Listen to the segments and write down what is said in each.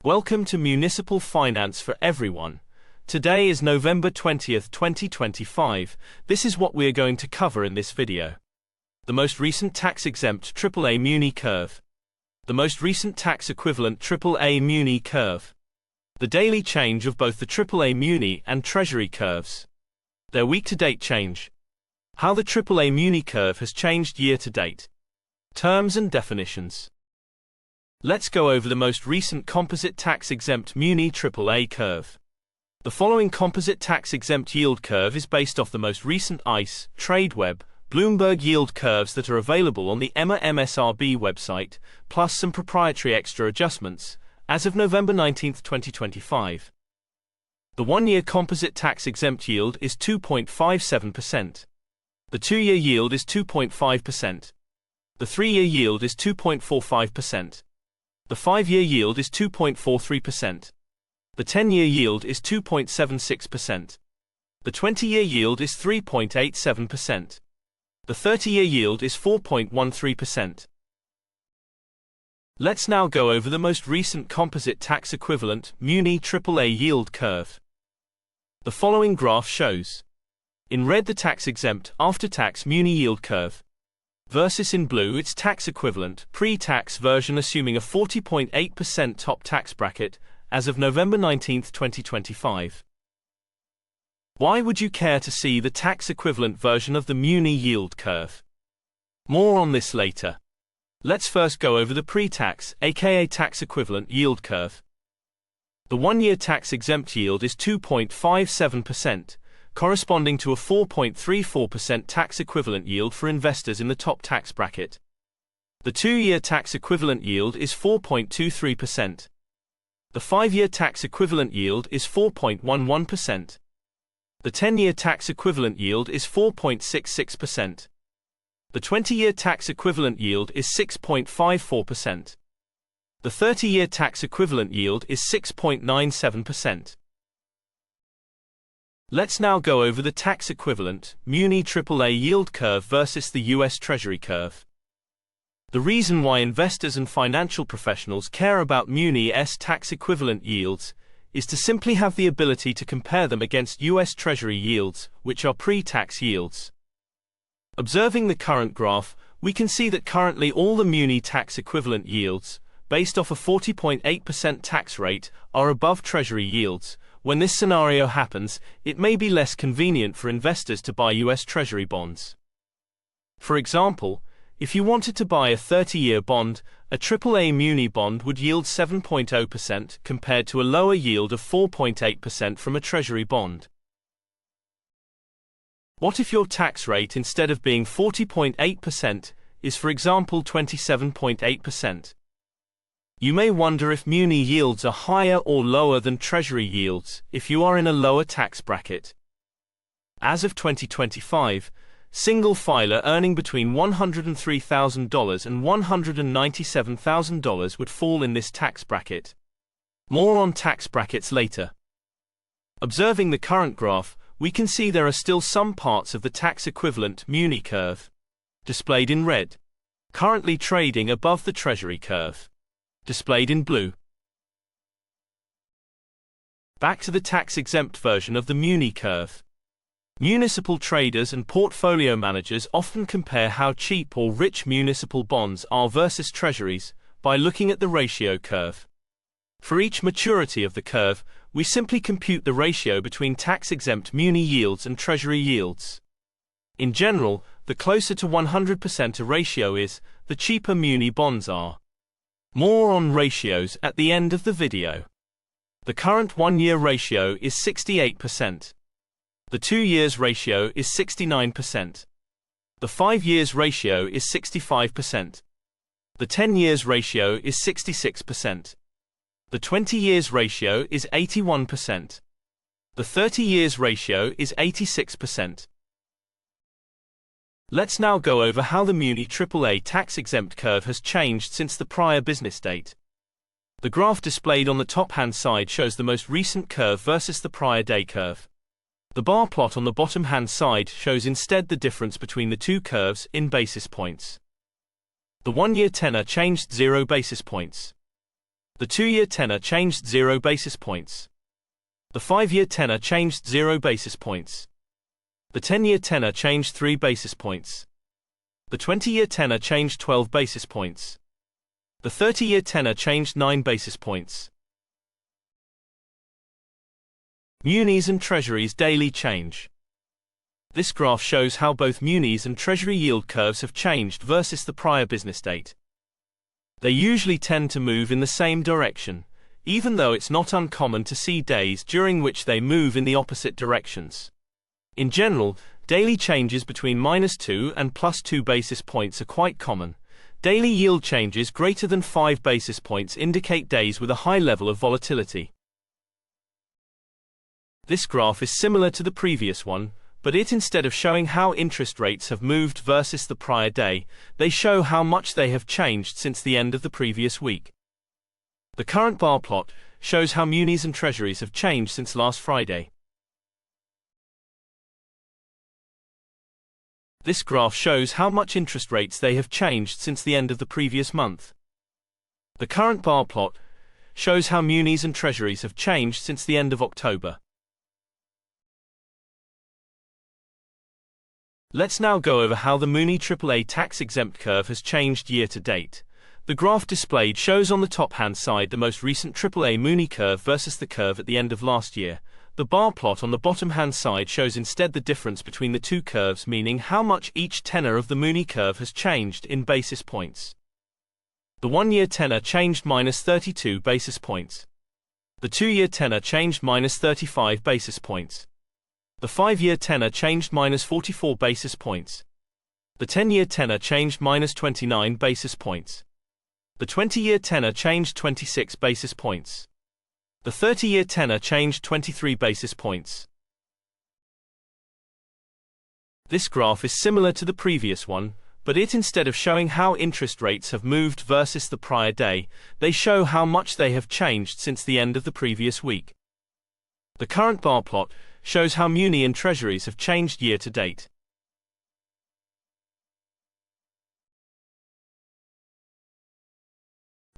Welcome to Municipal Finance for Everyone. Today is November 20th, 2025. This is what we are going to cover in this video. The most recent tax-exempt AAA Muni Curve. The most recent tax-equivalent AAA Muni Curve. The daily change of both the AAA Muni and Treasury curves. Their week-to-date change. How the AAA Muni Curve has changed year-to-date. Terms and definitions. Let's go over the most recent composite tax-exempt Muni AAA curve. The following composite tax-exempt yield curve is based off the most recent ICE, TradeWeb, Bloomberg yield curves that are available on the MSRB website, plus some proprietary extra adjustments, as of November 19, 2025. The one-year composite tax-exempt yield is 2.57%. The two-year yield is 2.5%. The three-year yield is 2.45%. The 5-year yield is 2.43%. The 10-year yield is 2.76%. The 20-year yield is 3.87%. The 30-year yield is 4.13%. Let's now go over the most recent composite tax-equivalent Muni AAA yield curve. The following graph shows, in red the tax-exempt after-tax Muni yield curve, versus in blue its tax-equivalent pre-tax version assuming a 40.8% top tax bracket as of November 19, 2025. Why would you care to see the tax-equivalent version of the Muni yield curve? More on this later. Let's first go over the pre-tax, aka tax-equivalent yield curve. The one-year tax-exempt yield is 2.57%, corresponding to a 4.34% tax-equivalent yield for investors in the top tax bracket. The two-year tax-equivalent yield is 4.23%. The 5-year tax-equivalent yield is 4.11%. The 10-year tax-equivalent yield is 4.66%. The 20-year tax-equivalent yield is 6.54%. The 30-year tax-equivalent yield is 6.97%. Let's now go over the tax-equivalent Muni AAA yield curve versus the US Treasury Curve. The reason why investors and financial professionals care about Muni's tax-equivalent yields is to simply have the ability to compare them against US Treasury yields, which are pre-tax yields. Observing the current graph, we can see that currently all the Muni tax-equivalent yields, based off a 40.8% tax rate, are above Treasury yields. When this scenario happens, it may be less convenient for investors to buy US Treasury bonds. For example, if you wanted to buy a 30-year bond, a AAA Muni bond would yield 7.0% compared to a lower yield of 4.8% from a Treasury bond. What if your tax rate, instead of being 40.8%, is for example 27.8%? You may wonder if Muni yields are higher or lower than Treasury yields if you are in a lower tax bracket. As of 2025, single filer earning between $103,000 and $197,000 would fall in this tax bracket. More on tax brackets later. Observing the current graph, we can see there are still some parts of the tax-equivalent Muni curve, displayed in red, currently trading above the Treasury curve, displayed in blue. Back to the tax-exempt version of the Muni curve. Municipal traders and portfolio managers often compare how cheap or rich municipal bonds are versus treasuries by looking at the ratio curve. For each maturity of the curve, we simply compute the ratio between tax-exempt Muni yields and Treasury yields. In general, the closer to 100% a ratio is, the cheaper Muni bonds are. More on ratios at the end of the video. The current one-year ratio is 68%. The 2 years ratio is 69%. The 5 years ratio is 65%. The 10 years ratio is 66%. The 20 years ratio is 81%. The 30 years ratio is 86%. Let's now go over how the Muni AAA tax-exempt curve has changed since the prior business date. The graph displayed on the top-hand side shows the most recent curve versus the prior day curve. The bar plot on the bottom-hand side shows instead the difference between the two curves in basis points. The one-year tenor changed 0 basis points. The 2-year tenor changed 0 basis points. The 5-year tenor changed 0 basis points. The 10-year tenor changed 3 basis points. The 20-year tenor changed 12 basis points. The 30-year tenor changed 9 basis points. Munis and Treasuries daily change. This graph shows how both Munis and Treasury yield curves have changed versus the prior business date. They usually tend to move in the same direction, even though it's not uncommon to see days during which they move in the opposite directions. In general, daily changes between -2 and +2 basis points are quite common. Daily yield changes greater than 5 basis points indicate days with a high level of volatility. This graph is similar to the previous one, but instead of showing how interest rates have moved versus the prior day, they show how much they have changed since the end of the previous week. The current bar plot shows how Munis and Treasuries have changed since last Friday. This graph shows how much interest rates they have changed since the end of the previous month. The current bar plot shows how Munis and Treasuries have changed since the end of October. Let's now go over how the Muni AAA tax-exempt curve has changed year to date. The graph displayed shows on the top-hand side the most recent AAA Muni curve versus the curve at the end of last year. The bar plot on the bottom-hand side shows instead the difference between the two curves, meaning how much each tenor of the Muni curve has changed in basis points. The 1-year tenor changed -32 basis points. The 2-year tenor changed -35 basis points. The 5-year tenor changed -44 basis points. The 10-year tenor changed -29 basis points. The 20-year tenor changed 26 basis points. The 30-year tenor changed 23 basis points. This graph is similar to the previous one, but instead of showing how interest rates have moved versus the prior day, they show how much they have changed since the end of the previous week. The current bar plot shows how Muni and Treasuries have changed year to date.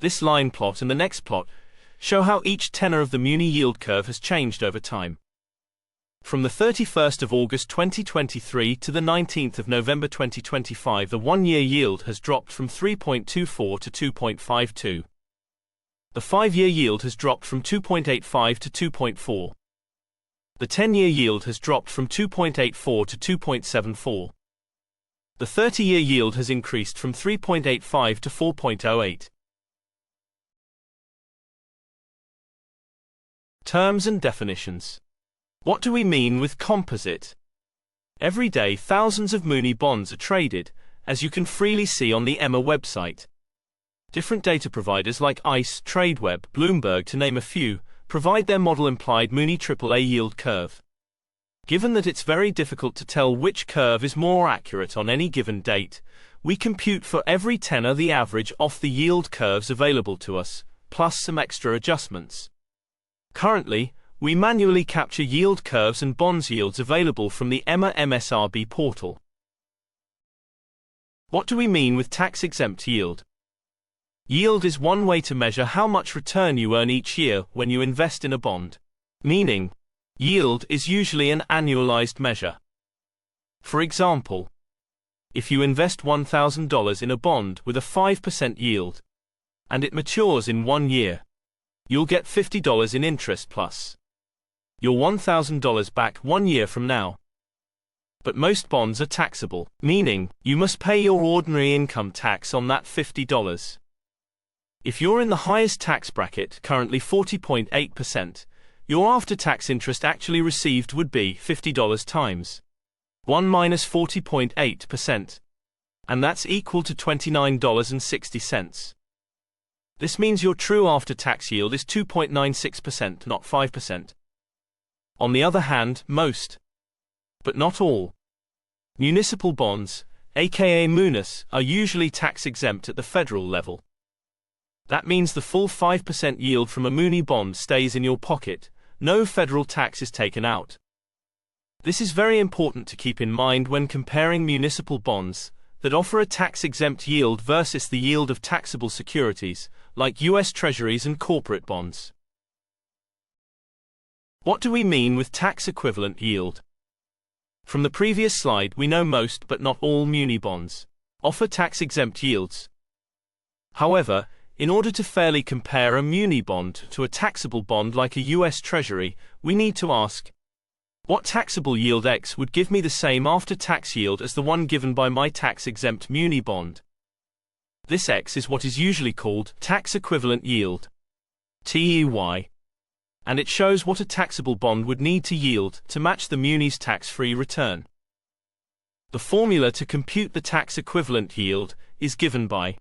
This line plot and the next plot show how each tenor of the Muni yield curve has changed over time. From the 31st of August 2023 to the 19th of November 2025, the 1-year yield has dropped from 3.24 to 2.52. The 5-year yield has dropped from 2.85 to 2.4. The 10-year yield has dropped from 2.84 to 2.74. The 30-year yield has increased from 3.85 to 4.08. Terms and definitions. What do we mean with composite? Every day thousands of Muni bonds are traded, as you can freely see on the EMA website. Different data providers like ICE, Tradeweb, Bloomberg, to name a few, provide their model implied Muni AAA yield curve. Given that it's very difficult to tell which curve is more accurate on any given date, we compute for every tenor the average off the yield curves available to us, plus some extra adjustments. Currently, we manually capture yield curves and bonds yields available from the EMA MSRB portal. What do we mean with tax-exempt yield? Yield is one way to measure how much return you earn each year when you invest in a bond. Meaning, yield is usually an annualized measure. For example, if you invest $1,000 in a bond with a 5% yield, and it matures in 1 year, you'll get $50 in interest plus your $1,000 back 1 year from now. But most bonds are taxable, meaning you must pay your ordinary income tax on that $50. If you're in the highest tax bracket, currently 40.8%, your after-tax interest actually received would be $50 times 1 minus 40.8%, and that's equal to $29.60. This means your true after-tax yield is 2.96%, not 5%. On the other hand, most, but not all, municipal bonds, aka Munis, are usually tax-exempt at the federal level. That means the full 5% yield from a Muni bond stays in your pocket, no federal tax is taken out. This is very important to keep in mind when comparing municipal bonds that offer a tax-exempt yield versus the yield of taxable securities, like US Treasuries and corporate bonds. What do we mean with tax-equivalent yield? From the previous slide, we know most but not all muni bonds offer tax-exempt yields. However, in order to fairly compare a muni bond to a taxable bond like a US Treasury, we need to ask, what taxable yield X would give me the same after-tax yield as the one given by my tax-exempt muni bond? This X is what is usually called tax-equivalent yield, TEY, and it shows what a taxable bond would need to yield to match the muni's tax-free return. The formula to compute the tax-equivalent yield is given by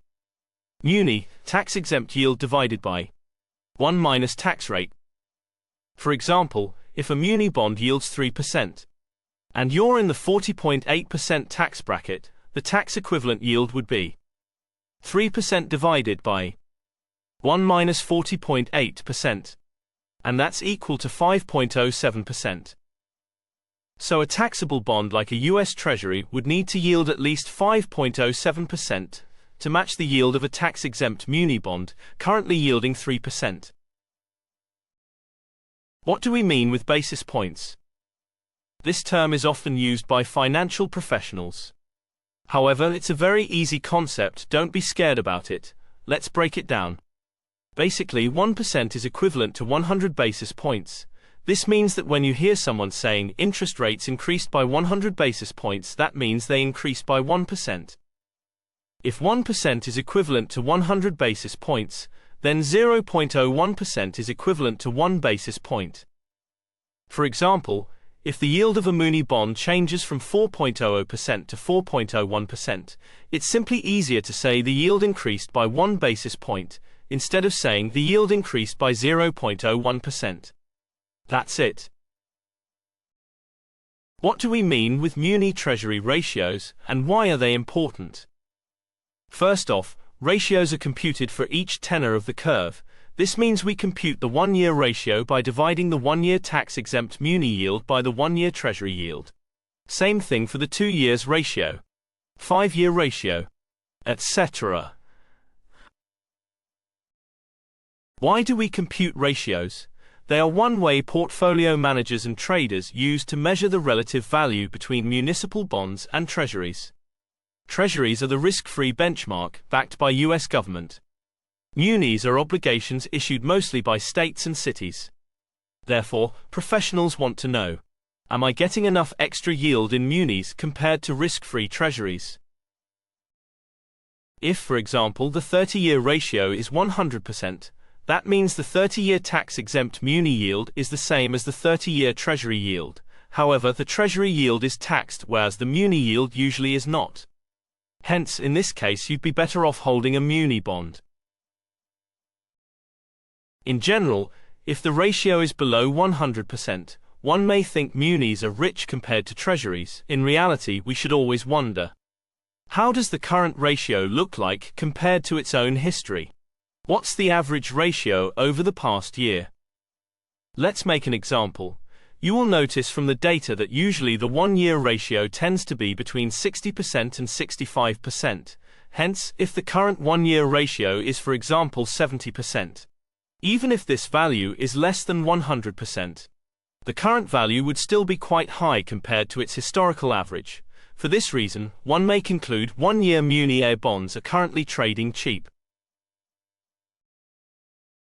muni, tax-exempt yield divided by 1 minus tax rate. For example, if a muni bond yields 3%, and you're in the 40.8% tax bracket, the tax-equivalent yield would be 3% divided by 1 minus 40.8%, and that's equal to 5.07%. So a taxable bond like a US Treasury would need to yield at least 5.07% to match the yield of a tax-exempt muni bond, currently yielding 3%. What do we mean with basis points? This term is often used by financial professionals. However, it's a very easy concept, don't be scared about it. Let's break it down. Basically, 1% is equivalent to 100 basis points. This means that when you hear someone saying interest rates increased by 100 basis points, that means they increased by 1%. If 1% is equivalent to 100 basis points, then 0.01% is equivalent to 1 basis point. For example, if the yield of a muni bond changes from 4.00% to 4.01%, it's simply easier to say the yield increased by 1 basis point, instead of saying the yield increased by 0.01%. That's it. What do we mean with muni-treasury ratios, and why are they important? First off, ratios are computed for each tenor of the curve. This means we compute the 1-year ratio by dividing the 1-year tax-exempt muni yield by the 1-year Treasury yield. Same thing for the 2 years ratio, 5-year ratio, etc. Why do we compute ratios? They are one way portfolio managers and traders use to measure the relative value between municipal bonds and treasuries. Treasuries are the risk-free benchmark backed by US government. Munis are obligations issued mostly by states and cities. Therefore, professionals want to know, am I getting enough extra yield in munis compared to risk-free treasuries? If, for example, the 30-year ratio is 100%, that means the 30-year tax-exempt muni yield is the same as the 30-year treasury yield. However, the treasury yield is taxed, whereas the muni yield usually is not. Hence, in this case, you'd be better off holding a muni bond. In general, if the ratio is below 100%, one may think munis are rich compared to treasuries. In reality, we should always wonder, how does the current ratio look like compared to its own history? What's the average ratio over the past year? Let's make an example. You will notice from the data that usually the 1-year ratio tends to be between 60% and 65%. Hence, if the current 1-year ratio is, for example, 70%, even if this value is less than 100%, the current value would still be quite high compared to its historical average. For this reason, one may conclude 1-year muni bonds are currently trading cheap.